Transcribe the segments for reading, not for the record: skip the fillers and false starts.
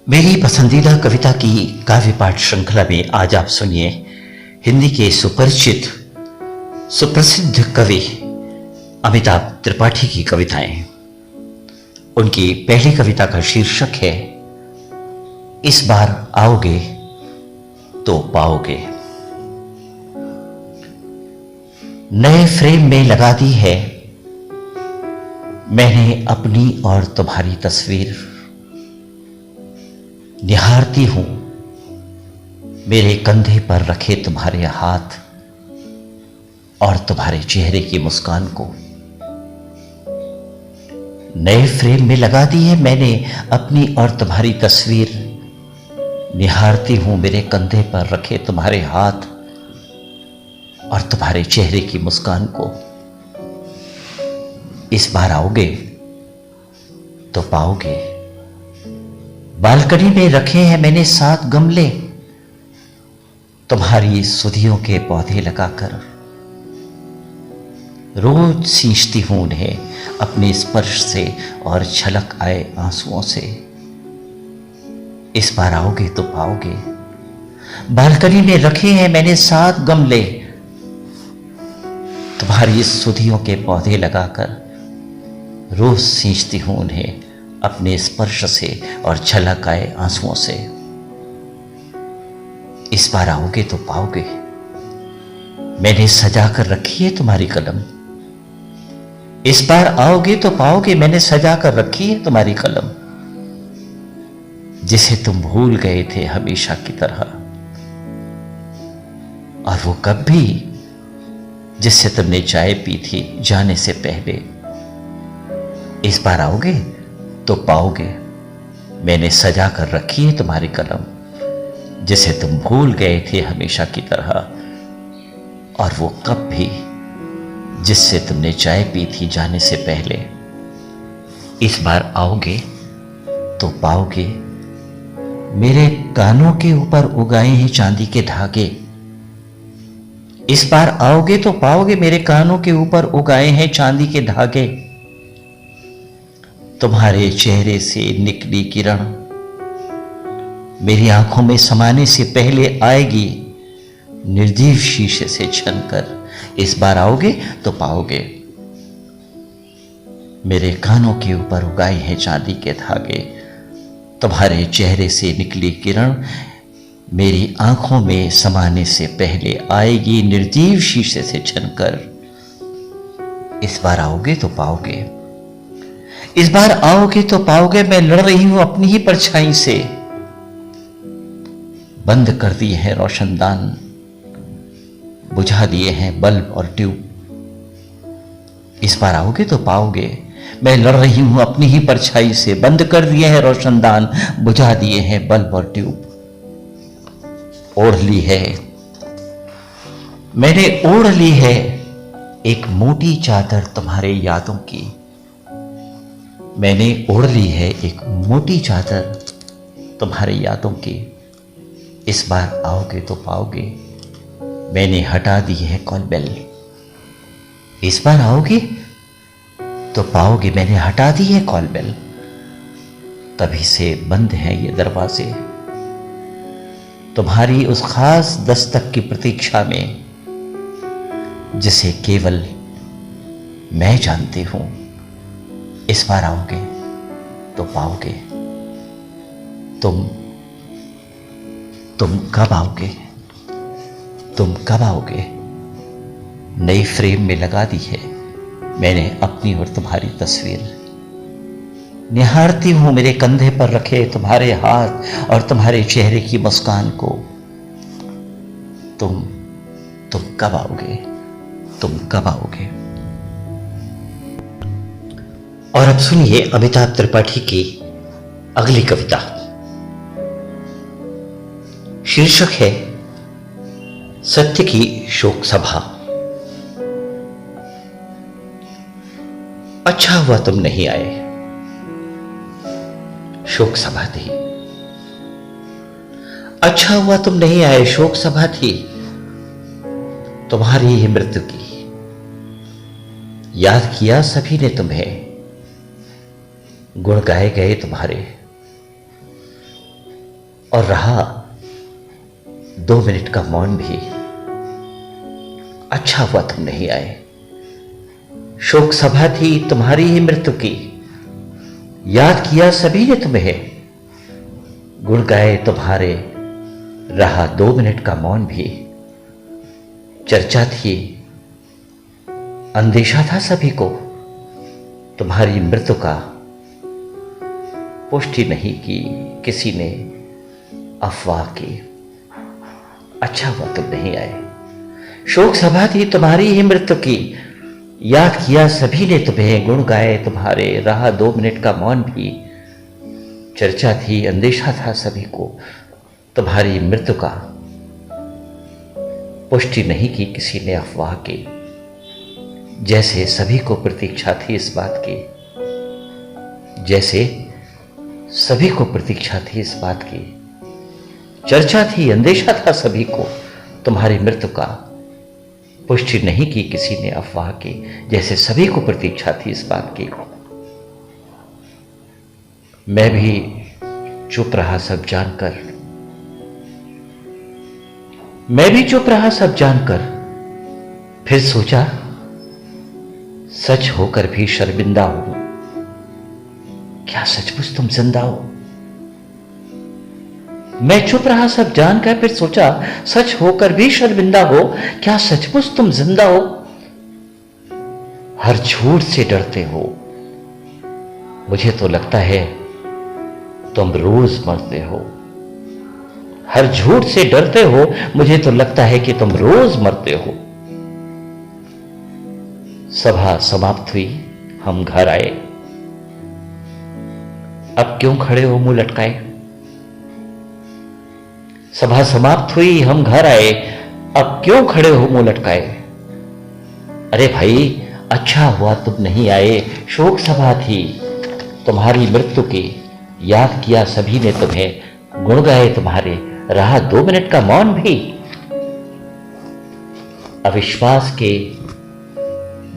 मेरी पसंदीदा कविता की काव्य पाठ श्रृंखला में आज आप सुनिए हिंदी के सुपरिचित सुप्रसिद्ध कवि अमिताभ त्रिपाठी की कविताएं। उनकी पहली कविता का शीर्षक है इस बार आओगे तो पाओगे। नए फ्रेम में लगा दी है मैंने अपनी और तुम्हारी तस्वीर। निहारती हूं मेरे कंधे पर रखे तुम्हारे हाथ और तुम्हारे चेहरे की मुस्कान को। नए फ्रेम में लगा दी है मैंने अपनी और तुम्हारी तस्वीर। निहारती हूं मेरे कंधे पर रखे तुम्हारे हाथ और तुम्हारे चेहरे की मुस्कान को। इस बार आओगे तो पाओगे। बालकनी में रखे हैं मैंने 7 गमले तुम्हारी सुधियों के पौधे लगाकर। रोज सींचती हूं उन्हें अपने स्पर्श से और छलक आए आंसुओं से। इस बार आओगे तो पाओगे। बालकनी में रखे हैं मैंने 7 गमले तुम्हारी सुधियों के पौधे लगाकर। रोज सींचती हूं उन्हें अपने स्पर्श से और छलक आए आंसुओं से। इस बार आओगे तो पाओगे। मैंने सजा कर रखी है तुम्हारी कलम। इस बार आओगे तो पाओगे। मैंने सजा कर रखी है तुम्हारी कलम, जिसे तुम भूल गए थे हमेशा की तरह। और वो कब भी जिससे तुमने चाय पी थी जाने से पहले। इस बार आओगे तो पाओगे। मैंने सजा कर रखी है तुम्हारी कलम, जिसे तुम भूल गए थे हमेशा की तरह। और वो कप भी जिससे तुमने चाय पी थी जाने से पहले। इस बार आओगे तो पाओगे। मेरे कानों के ऊपर उगाए हैं चांदी के धागे। इस बार आओगे तो पाओगे। मेरे कानों के ऊपर उगाए हैं चांदी के धागे। तुम्हारे चेहरे से निकली किरण मेरी आंखों में समाने से पहले आएगी निर्जीव शीशे से छनकर। इस बार आओगे तो पाओगे। मेरे कानों के ऊपर उगाए हैं चांदी के धागे। तुम्हारे चेहरे से निकली किरण मेरी आंखों में समाने से पहले आएगी निर्जीव शीशे से छनकर। इस बार आओगे तो पाओगे। इस बार आओगे तो पाओगे। मैं लड़ रही हूं अपनी ही परछाई से। बंद कर दिए हैं रोशनदान, बुझा दिए हैं बल्ब और ट्यूब। इस बार आओगे तो पाओगे। मैं लड़ रही हूं अपनी ही परछाई से। बंद कर दिए हैं रोशनदान, बुझा दिए हैं बल्ब और ट्यूब। ओढ़ ली है मैंने, ओढ़ ली है एक मोटी चादर तुम्हारे यादों की। मैंने ओढ़ ली है एक मोटी चादर तुम्हारे यादों की। इस बार आओगे तो पाओगे। मैंने हटा दी है कॉल बेल। इस बार आओगे तो पाओगे। मैंने हटा दी है कॉल बेल। तभी से बंद हैं ये दरवाजे तुम्हारी उस खास दस्तक की प्रतीक्षा में, जिसे केवल मैं जानती हूं। इस बार आओगे तो पाओगे। तुम कब आओगे? तुम कब आओगे? नई फ्रेम में लगा दी है मैंने अपनी और तुम्हारी तस्वीर। निहारती हूं मेरे कंधे पर रखे तुम्हारे हाथ और तुम्हारे चेहरे की मुस्कान को। तुम कब आओगे? तुम कब आओगे? और अब सुनिए अमिताभ त्रिपाठी की अगली कविता। शीर्षक है सत्य की शोक सभा। अच्छा हुआ तुम नहीं आए, शोक सभा थी। अच्छा हुआ तुम नहीं आए, शोक सभा थी तुम्हारी ही मृत्यु की। याद किया सभी ने तुम्हें, गुण गाए गए तुम्हारे। और रहा 2 मिनट का मौन भी। अच्छा हुआ तुम नहीं आए। शोक सभा थी तुम्हारी ही मृत्यु की, याद किया सभी ने तुम्हें, गुण गाए तुम्हारे, रहा 2 मिनट का मौन भी। चर्चा थी, अंदेशा था सभी को तुम्हारी मृत्यु का, पुष्टि नहीं की किसी ने अफवाह की। अच्छा हुआ तुम नहीं आए। शोक सभा थी तुम्हारी ही मृत्यु की, याद किया सभी ने तुम्हें, गुण गाए तुम्हारे, रहा 2 मिनट का मौन भी। चर्चा थी, अंदेशा था सभी को तुम्हारी मृत्यु का, पुष्टि नहीं की किसी ने अफवाह की। जैसे सभी को प्रतीक्षा थी इस बात की, जैसे सभी को प्रतीक्षा थी इस बात की। चर्चा थी, अंदेशा था सभी को तुम्हारी मृत्यु का, पुष्टि नहीं की किसी ने अफवाह की। जैसे सभी को प्रतीक्षा थी इस बात की। मैं भी चुप रहा सब जानकर, मैं भी चुप रहा सब जानकर, फिर सोचा सच होकर भी शर्मिंदा हूं, क्या सचमुच तुम जिंदा हो। मैं चुप रहा सब जानकर, फिर सोचा सच होकर भी शर्मिंदा हो, क्या सचमुच तुम जिंदा हो। हर झूठ से डरते हो, मुझे तो लगता है तुम रोज मरते हो। हर झूठ से डरते हो, मुझे तो लगता है कि तुम रोज मरते हो। सभा समाप्त हुई, हम घर आए। अब क्यों खड़े हो मुंह लटकाए। सभा समाप्त हुई, हम घर आए, अब क्यों खड़े हो मुंह लटकाए। अरे भाई, अच्छा हुआ तुम नहीं आए। शोक सभा थी तुम्हारी मृत्यु की, याद किया सभी ने तुम्हें, गुण गाए तुम्हारे, रहा 2 मिनट का मौन भी। अविश्वास के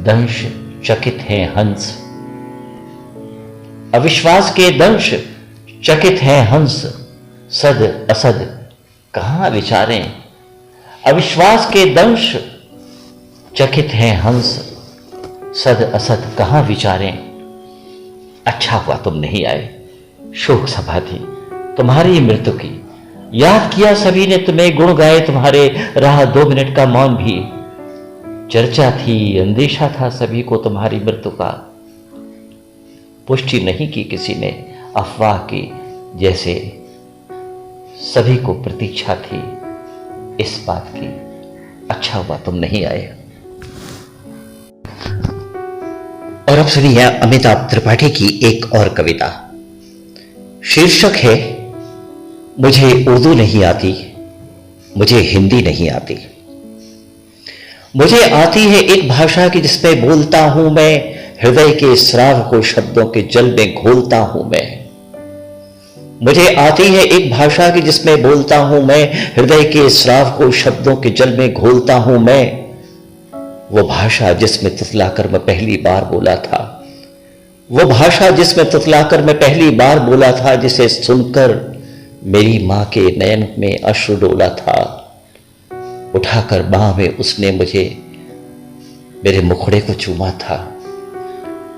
दंश चकित हैं हंस, अविश्वास के दंश चकित हैं हंस, सद असद कहां विचारें। अविश्वास के दंश चकित हैं हंस, सद असद कहां विचारें। अच्छा हुआ तुम नहीं आए। शोक सभा थी तुम्हारी मृत्यु की, याद किया सभी ने तुम्हें, गुण गाए तुम्हारे, रहा 2 मिनट का मौन भी। चर्चा थी, अंदेशा था सभी को तुम्हारी मृत्यु का, पुष्टि नहीं की किसी ने अफवाह की। जैसे सभी को प्रतीक्षा थी इस बात की। अच्छा हुआ तुम नहीं आए। और अब सुनिए अमिताभ त्रिपाठी की एक और कविता। शीर्षक है मुझे उर्दू नहीं आती, मुझे हिंदी नहीं आती। मुझे आती है एक भाषा की जिसमें बोलता हूं मैं, हृदय के स्राव को शब्दों के जल में घोलता हूं मैं। मुझे आती है एक भाषा की जिसमें बोलता हूं मैं, हृदय के स्राव को शब्दों के जल में घोलता हूं मैं। वो भाषा जिसमें तुतलाकर मैं पहली बार बोला था, वो भाषा जिसमें तुतलाकर मैं पहली बार बोला था, जिसे सुनकर मेरी मां के नयन में अश्रु डोला था। उठाकर बाह में उसने मुझे मेरे मुखड़े को चूमा था,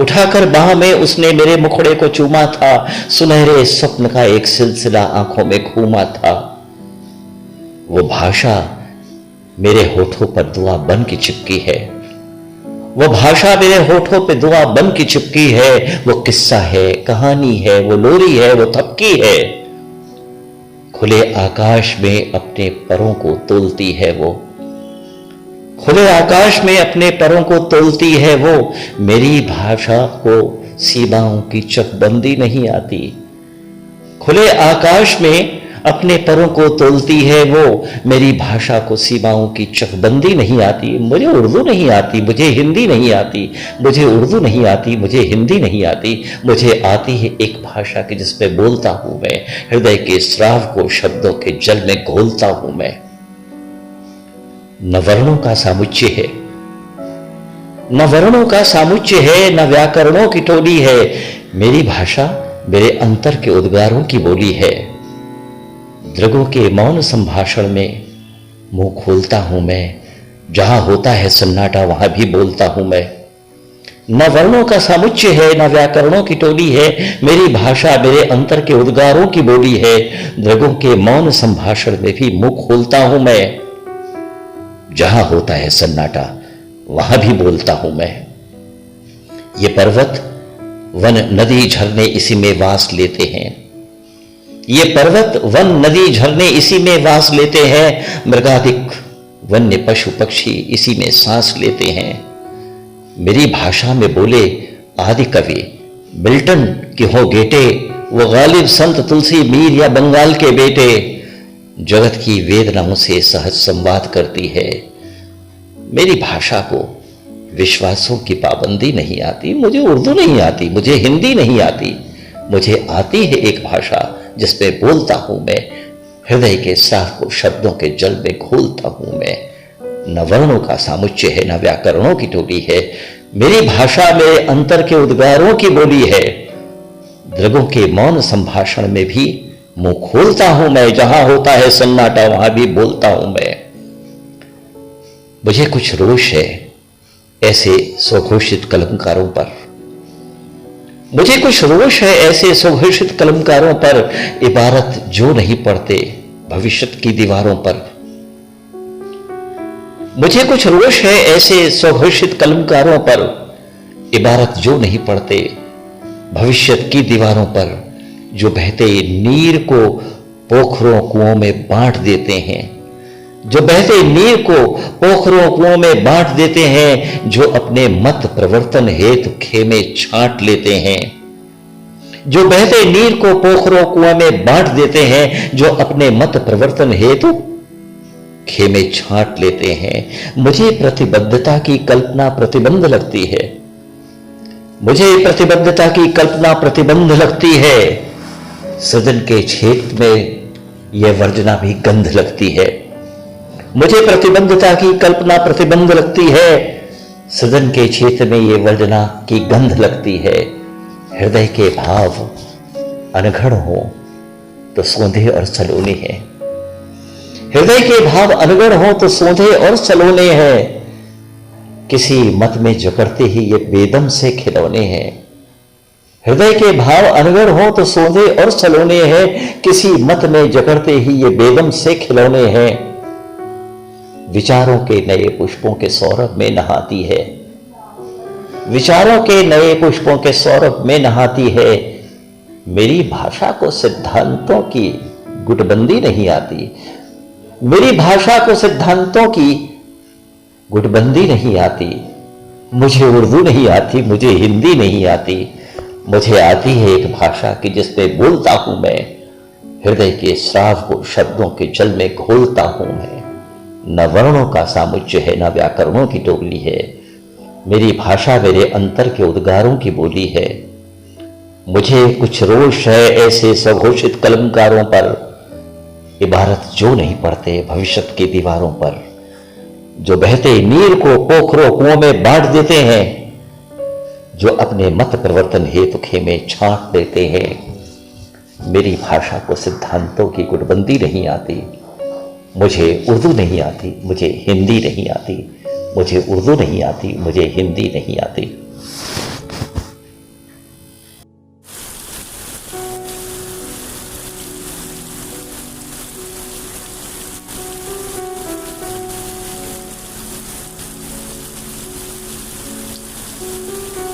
उठाकर बाह में उसने मेरे मुखड़े को चूमा था। सुनहरे स्वप्न का एक सिलसिला आंखों में घूमा था। वो भाषा मेरे होठों पर दुआ बन के चिपकी है, वो भाषा मेरे होठों पे दुआ बन के चिपकी है। वो किस्सा है, कहानी है, वो लोरी है, वो थपकी है। खुले आकाश में अपने परों को तोलती है वो, खुले आकाश में अपने परों को तोलती है वो। मेरी भाषा को सीमाओं की चकबंदी नहीं आती। खुले आकाश में अपने परों को तोलती है वो, मेरी भाषा को सीमाओं की चकबंदी नहीं आती। मुझे उर्दू नहीं आती, मुझे हिंदी नहीं आती, मुझे उर्दू नहीं आती, मुझे हिंदी नहीं आती। मुझे आती है एक भाषा की जिसमें बोलता हूं मैं, हृदय के स्राव को शब्दों के जल में घोलता हूं मैं। न वर्णों का सामुच्य है, न वर्णों का सामुच्य है, न व्याकरणों की टोली है। मेरी भाषा मेरे अंतर के उद्गारों की बोली है। दृगों के मौन संभाषण में मुंह खोलता हूं मैं, जहां होता है सन्नाटा वहां भी बोलता हूं मैं। न वर्णों का समुच्चय है, न व्याकरणों की टोली है, मेरी भाषा मेरे अंतर के उद्गारों की बोली है। दृगों के मौन संभाषण में भी मुंह खोलता हूं मैं, जहां होता है सन्नाटा वहां भी बोलता हूं मैं। ये पर्वत वन नदी झरने इसी में वास लेते हैं, ये पर्वत वन नदी झरने इसी में वास लेते हैं। मृगादिक वन्य पशु पक्षी इसी में सांस लेते हैं। मेरी भाषा में बोले आदि कवि मिल्टन के हो गेटे, वो गालिब संत तुलसी मीर या बंगाल के बेटे। जगत की वेदनाओं से सहज संवाद करती है। मेरी भाषा को विश्वासों की पाबंदी नहीं आती। मुझे उर्दू नहीं आती, मुझे हिंदी नहीं आती, मुझे आती है एक भाषा जिसपे बोलता हूं मैं। हृदय के साफ को शब्दों के जल में घोलता हूं मैं। न वर्णों का सामुच्चय है, न व्याकरणों की टोली है, मेरी भाषा मेरे अंतर के उद्गारों की बोली है। दृगों के मौन संभाषण में भी मुंह खोलता हूं मैं, जहां होता है सन्नाटा वहां भी बोलता हूं मैं। मुझे कुछ रोष है ऐसे स्वघोषित कलमकारों पर, मुझे कुछ रोष है ऐसे स्वघोषित कलमकारों पर, इबारत जो नहीं पढ़ते भविष्य की दीवारों पर। मुझे कुछ रोष है ऐसे स्वघोषित कलमकारों पर, इबारत जो नहीं पढ़ते भविष्य की दीवारों पर। जो बहते नीर को पोखरों कुओं में बांट देते हैं, जो बहते नीर को पोखरों कुओं में बांट देते हैं, जो अपने मत प्रवर्तन हेतु खेमे छांट लेते हैं। जो बहते नीर को पोखरों कुओं में बांट देते हैं, जो अपने मत प्रवर्तन हेतु खेमे छांट लेते हैं। मुझे प्रतिबद्धता की कल्पना प्रतिबंध लगती है, मुझे प्रतिबद्धता की कल्पना प्रतिबंध लगती है। सृजन के क्षेत्र में यह वर्जना भी गंध लगती है। मुझे प्रतिबद्धता की कल्पना प्रतिबंध लगती है, सृजन के क्षेत्र में यह वर्जना की गंध लगती है। हृदय के भाव अनघड़ हो तो सोंधे और सलोने हैं, हृदय के भाव अनगढ़ हो तो सोंधे और सलोने हैं। किसी मत में जकड़ते ही ये बेदम से खिलौने हैं। हृदय के भाव अनगढ़ हो तो सोंधे और सलोने हैं, किसी मत में जकड़ते ही ये बेदम से खिलौने हैं। विचारों के नए पुष्पों के सौरभ में नहाती है, विचारों के नए पुष्पों के सौरभ में नहाती है। मेरी भाषा को सिद्धांतों की गुटबंदी नहीं आती, मेरी भाषा को सिद्धांतों की गुटबंदी नहीं आती। मुझे उर्दू नहीं आती, मुझे हिंदी नहीं आती, मुझे आती है एक भाषा कि जिसपे बोलता हूं मैं। हृदय के श्राव को शब्दों के जल में घोलता हूं मैं। न वर्णों का सामुच्चय है, न व्याकरणों की टोली है, मेरी भाषा मेरे अंतर के उद्गारों की बोली है। मुझे कुछ रोष है ऐसे स्वघोषित कलमकारों पर, इबारत जो नहीं पढ़ते भविष्य की दीवारों पर। जो बहते नीर को पोखरों कुओं में बांट देते हैं, जो अपने मत प्रवर्तन हेतु खेमे छांट देते हैं। मेरी भाषा को सिद्धांतों की गुटबंदी नहीं आती, मुझे उर्दू नहीं आती, मुझे हिंदी नहीं आती, मुझे उर्दू नहीं आती, मुझे हिंदी नहीं आती।